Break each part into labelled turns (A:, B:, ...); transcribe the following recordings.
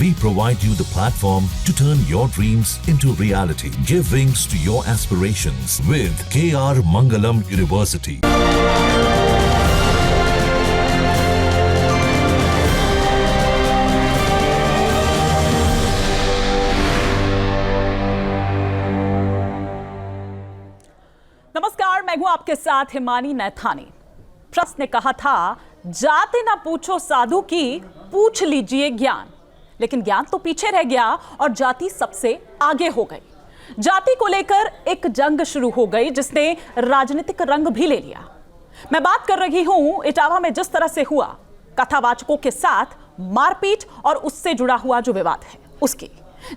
A: We provide you the platform to turn your dreams into reality. Give wings to your aspirations with KR Mangalam University.
B: नमस्कार, मैं हूं आपके साथ Himani Naithani. Trust ने कहा था, जाति ना पूछो साधु की, पूछ लीजिए ज्ञान। लेकिन ज्ञान तो पीछे रह गया और जाति सबसे आगे हो गई। जाति को लेकर एक जंग शुरू हो गई जिसने राजनीतिक रंग भी ले लिया। मैं बात कर रही हूं इटावा में जिस तरह से हुआ कथावाचकों के साथ मारपीट और उससे जुड़ा हुआ जो विवाद है उसकी,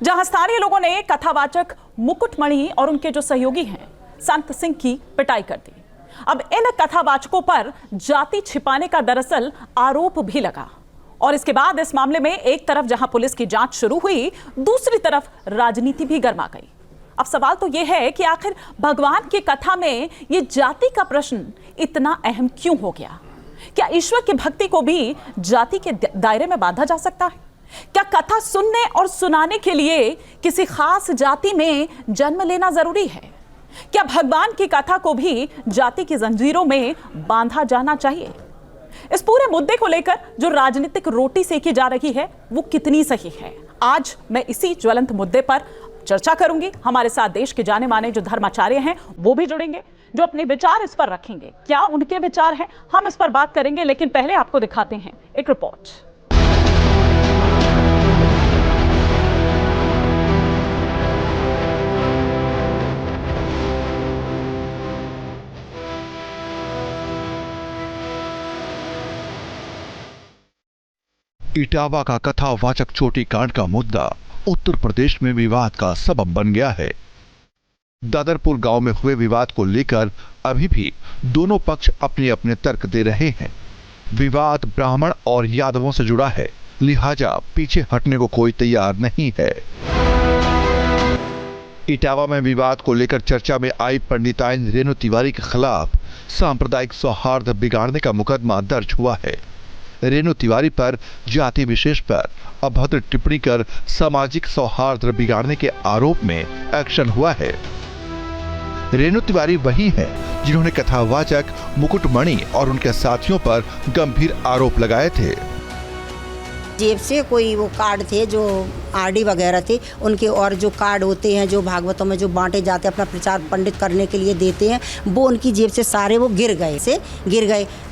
B: जहां स्थानीय लोगों ने कथावाचक मुकुटमणि और उनके जो सहयोगी हैं संत सिंह की पिटाई कर दी। अब इन कथावाचकों पर जाति छिपाने का दरअसल आरोप भी लगा और इसके बाद इस मामले में एक तरफ जहां पुलिस की जांच शुरू हुई, दूसरी तरफ राजनीति भी गर्मा गई। अब सवाल तो यह है कि आखिर भगवान की कथा में यह जाति का प्रश्न इतना अहम क्यों हो गया? क्या ईश्वर की भक्ति को भी जाति के दायरे में बांधा जा सकता है? क्या कथा सुनने और सुनाने के लिए किसी खास जाति में जन्म लेना जरूरी है? क्या भगवान की कथा को भी जाति की जंजीरों में बांधा जाना चाहिए? इस पूरे मुद्दे को लेकर जो राजनीतिक रोटी सेकी जा रही है वो कितनी सही है? आज मैं इसी ज्वलंत मुद्दे पर चर्चा करूंगी। हमारे साथ देश के जाने माने जो धर्माचार्य हैं वो भी जुड़ेंगे, जो अपने विचार इस पर रखेंगे। क्या उनके विचार हैं, हम इस पर बात करेंगे। लेकिन पहले आपको दिखाते हैं एक रिपोर्ट।
C: इटावा का कथावाचक चोटी कांड का मुद्दा उत्तर प्रदेश में विवाद का सबब बन गया है। दादरपुर गांव में हुए विवाद को लेकर अभी भी दोनों पक्ष अपने अपने तर्क दे रहे हैं। विवाद ब्राह्मण और यादवों से जुड़ा है, लिहाजा पीछे हटने को कोई तैयार नहीं है। इटावा में विवाद को लेकर चर्चा में आई पंडिताइन रेणु तिवारी के खिलाफ सांप्रदायिक सौहार्द बिगाड़ने का मुकदमा दर्ज हुआ है। रेणु तिवारी पर जाति विशेष पर अभद्र टिप्पणी कर सामाजिक सौहार्द बिगाड़ने के आरोप में एक्शन हुआ है। रेणु तिवारी वही है जिन्होंने कथावाचक मुकुटमणि और उनके साथियों पर गंभीर आरोप लगाए थे।
D: जेब से कोई वो कार्ड थे जो आरडी वगैरह थे उनके, और जो कार्ड होते हैं जो भागवतों में जो बांटे जाते हैं अपना प्रचार पंडित करने के लिए देते हैं, वो उनकी जेब से सारे वो गिर गए।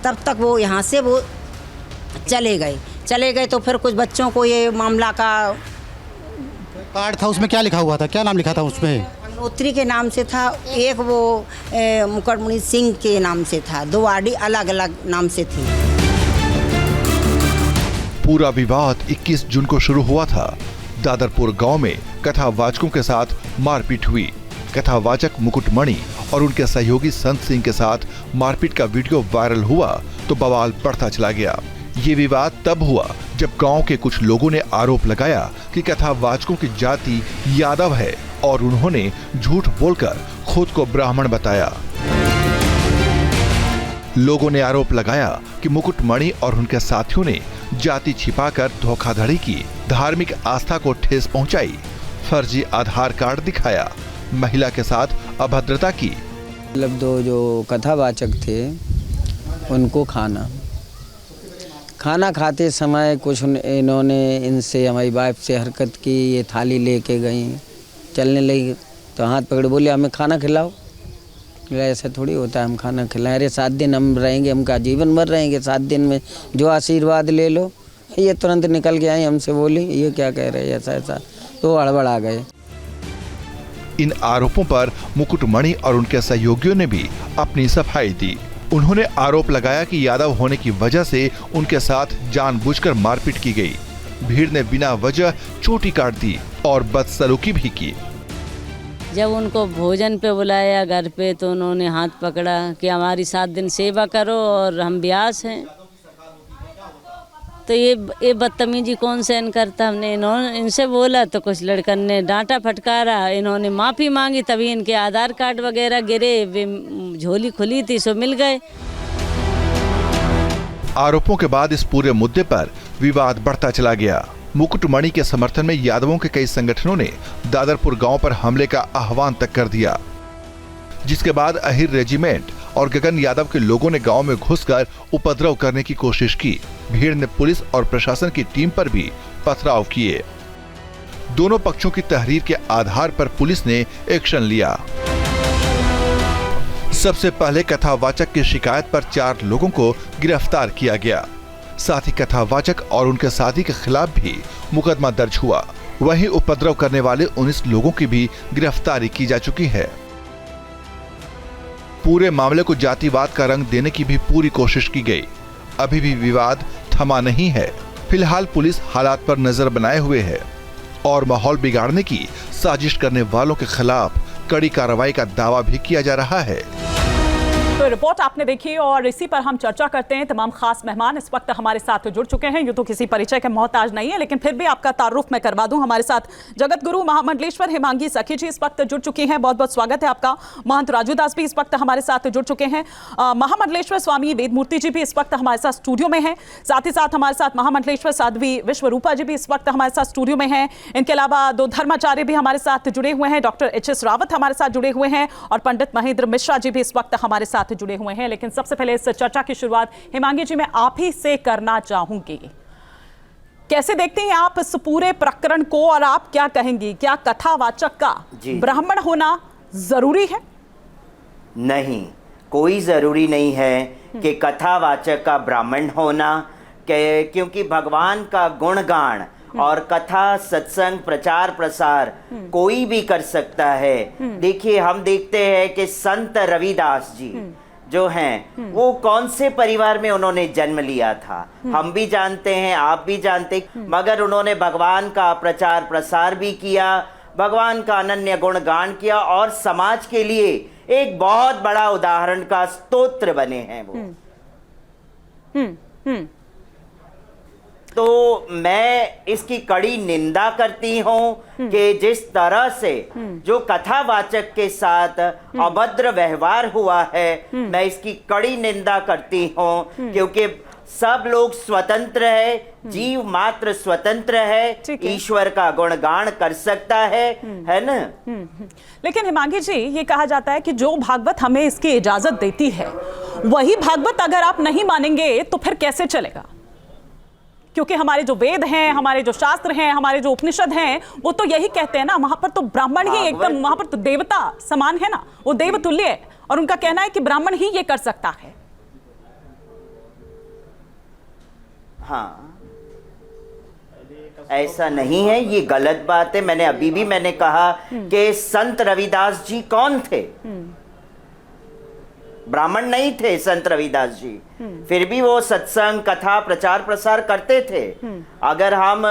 D: तब तक वो यहाँ से वो चले गए तो फिर कुछ बच्चों को ये मामला का
E: कार्ड था, उसमें क्या लिखा हुआ था, क्या नाम लिखा था उसमें?
D: अग्नोत्री के नाम से था, एक वो मुकुटमणि सिंह के नाम से था, दो आरडी अलग अलग नाम से थी।
C: पूरा विवाद 21 जून को शुरू हुआ था। दादरपुर गांव में कथावाचकों के साथ मारपीट हुई। कथावाचक मुकुटमणि और उनके सहयोगी संत सिंह के साथ मारपीट का वीडियो वायरल हुआ तो बवाल बढ़ता चला गया। ये विवाद तब हुआ जब गांव के कुछ लोगों ने आरोप लगाया कि कथावाचकों की जाति यादव है और उन्होंने झूठ बोलकर खुद को ब्राह्मण बताया। लोगों ने आरोप लगाया कि मुकुटमणि और उनके साथियों ने जाति छिपाकर धोखाधड़ी की, धार्मिक आस्था को ठेस पहुंचाई, फर्जी आधार कार्ड दिखाया, महिला के साथ अभद्रता की।
F: मतलब दो जो कथावाचक थे उनको खाना खाते समय कुछ इन्होंने इनसे, हमारी वाइफ से हरकत की। ये थाली लेके गई, चलने लगी तो हाथ पकड़ बोले हमें खाना खिलाओ। ऐसा थोड़ी होता है हम खाना खिलाएं, अरे 7 दिन हम रहेंगे, हम का जीवन भर रहेंगे, 7 दिन में जो आशीर्वाद ले लो। ये तुरंत निकल के आई, हमसे बोली ये क्या कह रहे हैं, ऐसा तो हड़बड़ आ गए।
C: इन आरोपों पर मुकुटमणि और उनके सहयोगियों ने भी अपनी सफाई दी। उन्होंने आरोप लगाया कि यादव होने की वजह से उनके साथ जानबूझकर मारपीट की गई। भीड़ ने बिना वजह चोटी काट दी और बदसलूकी भी की।
G: जब उनको भोजन पे बुलाया घर पे तो उन्होंने हाथ पकड़ा कि हमारी 7 दिन सेवा करो और हम ब्यास हैं। तो ये बदतमीजी कौन सहन करता। हमने इनसे बोला तो कुछ लड़कन ने डांटा फटकारा, इन्होंने माफ़ी मांगी, तभी इनके आधार कार्ड वगैरह गिरे, झोली खुली थी सो मिल गए।
C: आरोपों के बाद इस पूरे मुद्दे पर विवाद बढ़ता चला गया। मुकुटमणि के समर्थन में यादवों के कई संगठनों ने दादरपुर गांव पर हमले का आह्वान तक कर दिया, जिसके बाद अहिर रेजिमेंट और गगन यादव के लोगों ने गांव में घुसकर उपद्रव करने की कोशिश की। भीड़ ने पुलिस और प्रशासन की टीम पर भी पथराव किए। दोनों पक्षों की तहरीर के आधार पर पुलिस ने एक्शन लिया। सबसे पहले कथावाचक की शिकायत पर 4 लोगों को गिरफ्तार किया गया। साथ ही कथावाचक और उनके साथी के खिलाफ भी मुकदमा दर्ज हुआ। वहीं उपद्रव करने वाले 19 लोगों की भी गिरफ्तारी की जा चुकी है। पूरे मामले को जातिवाद का रंग देने की भी पूरी कोशिश की गई। अभी भी विवाद थमा नहीं है। फिलहाल पुलिस हालात पर नजर बनाए हुए है और माहौल बिगाड़ने की साजिश करने वालों के खिलाफ कड़ी कार्रवाई का दावा भी किया जा रहा है।
B: तो रिपोर्ट आपने देखी और इसी पर हम चर्चा करते हैं। तमाम खास मेहमान इस वक्त हमारे साथ जुड़ चुके हैं। यूं तो किसी परिचय के मोहताज नहीं है, लेकिन फिर भी आपका तारुफ मैं करवा दूं। हमारे साथ जगत गुरु महामंडलेश्वर हेमांगी सखी जी इस वक्त जुड़ चुकी हैं। बहुत बहुत स्वागत है आपका। महंत राजू दास भी इस वक्त हमारे साथ जुड़ चुके हैं। महामंडलेश्वर स्वामी वेदमूर्ति जी भी इस वक्त हमारे साथ स्टूडियो में हैं। साथ ही साथ हमारे साथ महामंडलेश्वर साध्वी विश्वरूपा जी भी इस वक्त हमारे साथ स्टूडियो में हैं। इनके अलावा 2 धर्माचार्य भी हमारे साथ जुड़े हुए हैं। डॉक्टर HS रावत हमारे साथ जुड़े हुए हैं और पंडित महेंद्र मिश्रा जी भी इस वक्त हमारे साथ जुड़े हुए हैं। लेकिन सबसे पहले इस चर्चा की शुरुआत हेमांगी जी मैं आप ही से करना चाहूंगी। कैसे देखते हैं आप इस पूरे प्रकरण को और आप क्या कहेंगी? क्या कथावाचक का ब्राह्मण होना जरूरी है?
H: नहीं, कोई जरूरी नहीं है कि कथावाचक का ब्राह्मण होना, क्योंकि भगवान का गुणगान और कथा सत्संग प्रचार प्रसार कोई भी कर सकता है। देखिए, हम देखते हैं कि संत रविदास जी जो हैं वो कौन से परिवार में उन्होंने जन्म लिया था, हम भी जानते हैं, आप भी जानते हैं, मगर उन्होंने भगवान का प्रचार प्रसार भी किया, भगवान का अनन्य गुणगान किया और समाज के लिए एक बहुत बड़ा उदाहरण का स्तोत्र बने हैं वो। तो मैं इसकी कड़ी निंदा करती हूँ कि जिस तरह से जो कथावाचक के साथ अभद्र व्यवहार हुआ है, मैं इसकी कड़ी निंदा करती हूँ, क्योंकि सब लोग स्वतंत्र है, जीव मात्र स्वतंत्र है, ईश्वर का गुणगान कर सकता है ना।
B: लेकिन हेमांगी जी, ये कहा जाता है कि जो भागवत हमें इसकी इजाजत देती है वही भागवत अगर आप नहीं मानेंगे तो फिर कैसे चलेगा? क्योंकि हमारे जो वेद हैं, हमारे जो शास्त्र हैं, हमारे जो उपनिषद हैं, वो तो यही कहते हैं ना, वहां पर तो ब्राह्मण ही एकदम, वहां पर तो देवता समान है ना, वो देवतुल्य है और उनका कहना है कि ब्राह्मण ही ये कर सकता है।
H: हाँ, ऐसा नहीं है, ये गलत बात है। मैंने अभी भी कहा कि संत रविदास जी कौन थे? ब्राह्मण नहीं थे संत रविदास जी, फिर भी वो सत्संग कथा प्रचार प्रसार करते थे। अगर हम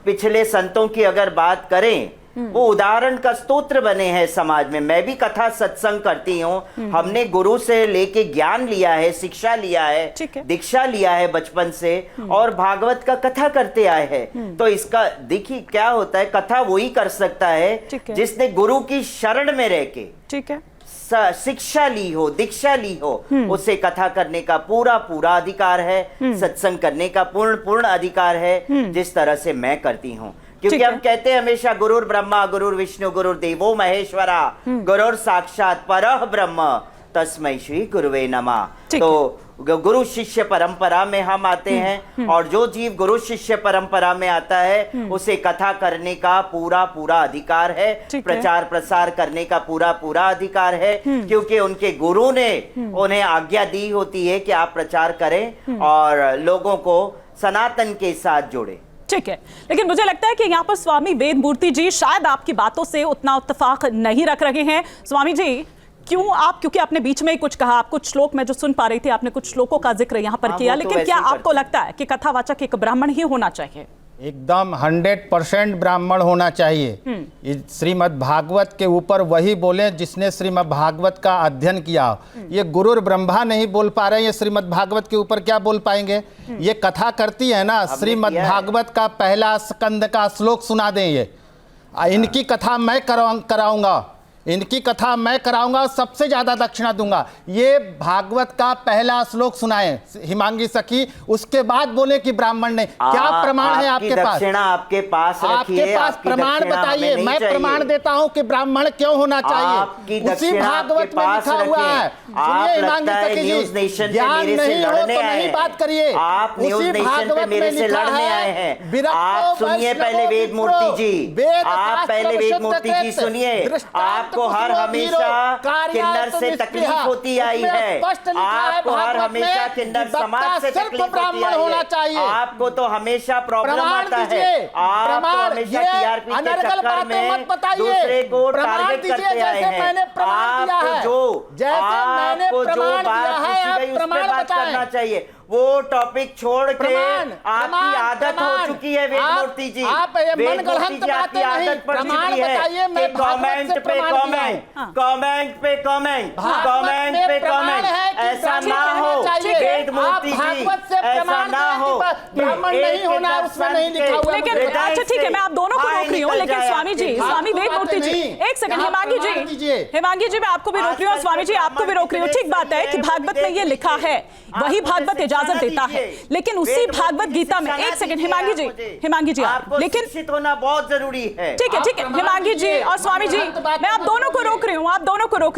H: पिछले संतों की अगर बात करें, वो उदाहरण का स्तोत्र बने हैं समाज में। मैं भी कथा सत्संग करती हूँ, हमने गुरु से लेके ज्ञान लिया है, शिक्षा लिया है, दीक्षा लिया है बचपन से, और भागवत का कथा करते आए हैं। तो इसका देखिए क्या होता है, कथा वही कर सकता है जिसने गुरु की शरण में रह के, ठीक है, शिक्षा ली हो, दीक्षा ली हो, उसे कथा करने का पूरा अधिकार है, सत्संग करने का पूर्ण अधिकार है, जिस तरह से मैं करती हूँ। क्योंकि हम कहते हैं हमेशा गुरुर ब्रह्मा गुरुर विष्णु गुरुर देवो महेश्वरा गुरुर साक्षात परः ब्रह्म तस्मै श्री गुरुवे नमः। तो गुरु शिष्य परंपरा में हम आते हैं, और जो जीव गुरु शिष्य परंपरा में आता है उसे कथा करने का पूरा अधिकार है, प्रचार प्रसार करने का पूरा अधिकार है, क्योंकि उनके गुरु ने उन्हें आज्ञा दी होती है कि आप प्रचार करें और लोगों को सनातन के साथ जोड़े।
B: ठीक है, लेकिन मुझे लगता है कि यहाँ पर स्वामी वेदमूर्ति जी शायद आपकी बातों से उतना इत्तेफाक नहीं रख रहे हैं। स्वामी जी, क्योंकि आपने बीच में ही कुछ कहा, आप कुछ श्लोक में जो सुन पा रही थी, आपने कुछ श्लोकों का जिक्र यहाँ पर किया, लेकिन क्या आपको लगता है कि कथावाचक एक ब्राह्मण ही होना चाहिए?
E: एकदम 100% ब्राह्मण होना चाहिए। श्रीमद् भागवत के ऊपर वही बोले जिसने श्रीमद् भागवत का अध्ययन किया। ये गुरुर ब्रह्मा नहीं बोल पा रहे हैं, ये श्रीमद् भागवत के ऊपर क्या बोल पाएंगे? ये कथा करती है ना, श्रीमद् भागवत का पहला स्कंद का श्लोक सुना दें। ये इनकी कथा मैं कराऊंगा, इनकी कथा मैं कराऊंगा, सबसे ज्यादा दक्षिणा दूंगा। ये भागवत का पहला श्लोक सुनाए हिमांगी सखी, उसके बाद बोले कि ब्राह्मण ने। क्या प्रमाण है आपके पास?
H: दक्षिणा आपके पास रखिए,
E: आपके पास प्रमाण बताइए। मैं प्रमाण देता हूं कि ब्राह्मण क्यों होना चाहिए। उसी भागवत में लिखा हुआ है। सुनिए हिमांगी सखी जी, ज्ञान नहीं हो तो नहीं बात करिए।
H: आप न्यूज़ नेशन पे मेरे से लड़ने आए हैं। आप सुनिए पहले वेद मूर्ति जी, आप पहले वेद मूर्ति जी सुनिए। आपको हर हमेशा किन्नर से तकलीफ होती आई है, आपको हर हमेशा किन्नर समाज से तकलीफ होती आई है, आपको तो हमेशा प्रॉब्लम आता है, आप तो हमेशा टीआरपी के चक्कर में दूसरे को टारगेट करते आए हैं। आपको जो बात पूछी गई उस पे बात करना चाहिए। वो टॉपिक छोड़ के आपकी आदत हो चुकी है वेद मूर्ति जी, वेद मूर्ति जी आपकी आदत पड़ चुकी है कि कमेंट पे कमेंट, कमेंट पे कमेंट, कमेंट पे कमेंट। ऐसा ना हो वेद मूर्ति जी, ऐसा ना हो।
E: ब्राह्मण नहीं होना उसमें नहीं लिखा हुआ।
B: लेकिन अच्छा ठीक है, मैं आप दोनों को रोक रही हूँ, लेकिन स्वामी जी, स्वामी वेद मूर्ति जी, एक सेकंड। हिमांगी जी मैं आपको भी रोक रही हूँ, स्वामी जी आपको भी रोक रही हूँ। ठीक बात है कि भागवत में ये लिखा है, वही भागवत इजाजत देता है, लेकिन उसी भागवत गीता में, एक सेकंड हिमांगी जी आप, लेकिन
H: शिक्षित होना बहुत जरूरी है।
B: ठीक है हिमांगी जी और स्वामी जी, मैं आप दोनों को रोक रही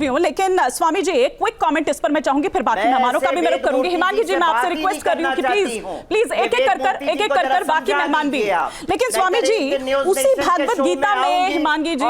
B: हूँ, लेकिन स्वामी जी एक क्विक कमेंट इस पर मैं चाहूंगी, फिर बाकी मेहमानों का भी मैं करूंगी। हिमांगी जी मैं आपसे रिक्वेस्ट कर रही हूँ कि प्लीज एक एक कर बाकी मेहमान भी। लेकिन स्वामी जी उसी भागवत गीता में, हिमांगी जी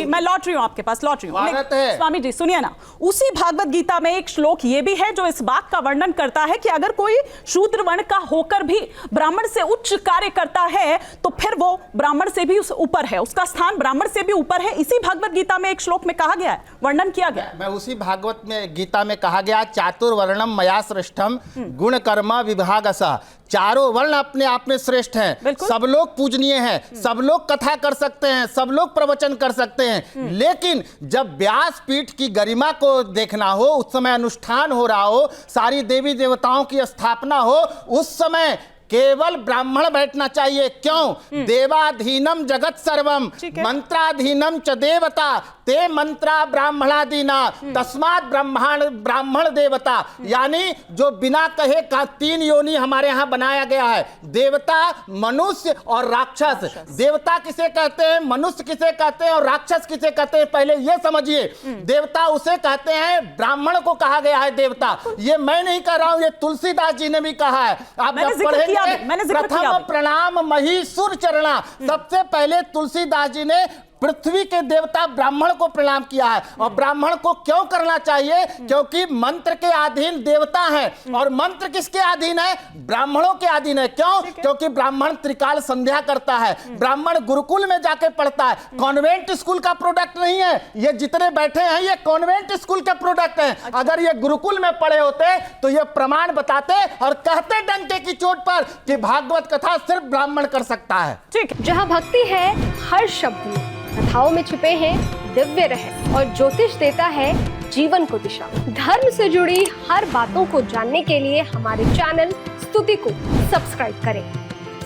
B: मैं लौट रही हूँ आपके पास, स्वामी जी सुनिए ना, उसी भागवत गीता में एक श्लोक ये भी है जो इस बात का वर्णन करता है कि अगर कोई शूद्र वर्ण का होकर भी ब्राह्मण से उच्च कार्य करता है तो फिर वो ब्राह्मण से भी ऊपर है, उसका स्थान ब्राह्मण से भी ऊपर है। इसी भागवत गीता में एक श्लोक में कहा गया है, वर्णन किया गया।
E: मैं उसी भागवत में गीता में कहा गया, चातुर्वर्णम मया श्रेष्ठम गुण कर्म विभागसः। चारों वर्ण अपने आप में श्रेष्ठ हैं, सब लोग पूजनीय हैं, सब लोग कथा कर सकते हैं, सब लोग प्रवचन कर सकते हैं, लेकिन जब व्यासपीठ की गरिमा को देखना हो, उस समय अनुष्ठान हो रहा हो, सारी देवी देवताओं की स्थापना हो, उस समय केवल ब्राह्मण बैठना चाहिए। क्यों? देवाधीनम जगत सर्वम मंत्राधीनम च देवता ते मंत्रा ब्राह्मणादीना तस्मात् ब्राह्मण देवता। यानी जो बिना कहे का 3 योनि हमारे यहाँ बनाया गया है, देवता, मनुष्य और राक्षस। देवता किसे कहते हैं, मनुष्य किसे कहते हैं और राक्षस किसे कहते हैं, पहले ये समझिए। देवता उसे कहते हैं, ब्राह्मण को कहा गया है देवता। ये मैं नहीं कह रहा हूं, ये तुलसीदास जी ने भी कहा है। आप जब पढ़ेंगे प्रथम प्रणाम महीसुर चरणा, सबसे पहले तुलसीदास जी ने पृथ्वी के देवता ब्राह्मण को प्रणाम किया है। और ब्राह्मण को क्यों करना चाहिए? क्योंकि मंत्र के अधीन देवता हैं, और मंत्र किसके अधीन है? ब्राह्मणों के अधीन है। क्यों? क्योंकि ब्राह्मण त्रिकाल संध्या करता है, ब्राह्मण गुरुकुल में जाके पढ़ता है, कॉन्वेंट स्कूल का प्रोडक्ट नहीं है। ये जितने बैठे हैं ये कॉन्वेंट स्कूल के प्रोडक्ट हैं। अगर ये गुरुकुल में पढ़े होते तो ये प्रमाण बताते और कहते डंके की चोट पर कि भागवत कथा सिर्फ ब्राह्मण कर सकता है।
B: ठीक,
I: जहाँ भक्ति है हर शब्द में, कथाओं में छुपे हैं दिव्य रहस्य, और ज्योतिष देता है जीवन को दिशा। धर्म से जुड़ी हर बातों को जानने के लिए हमारे चैनल स्तुति को सब्सक्राइब करें।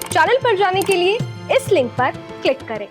I: चैनल पर जाने के लिए इस लिंक पर क्लिक करें।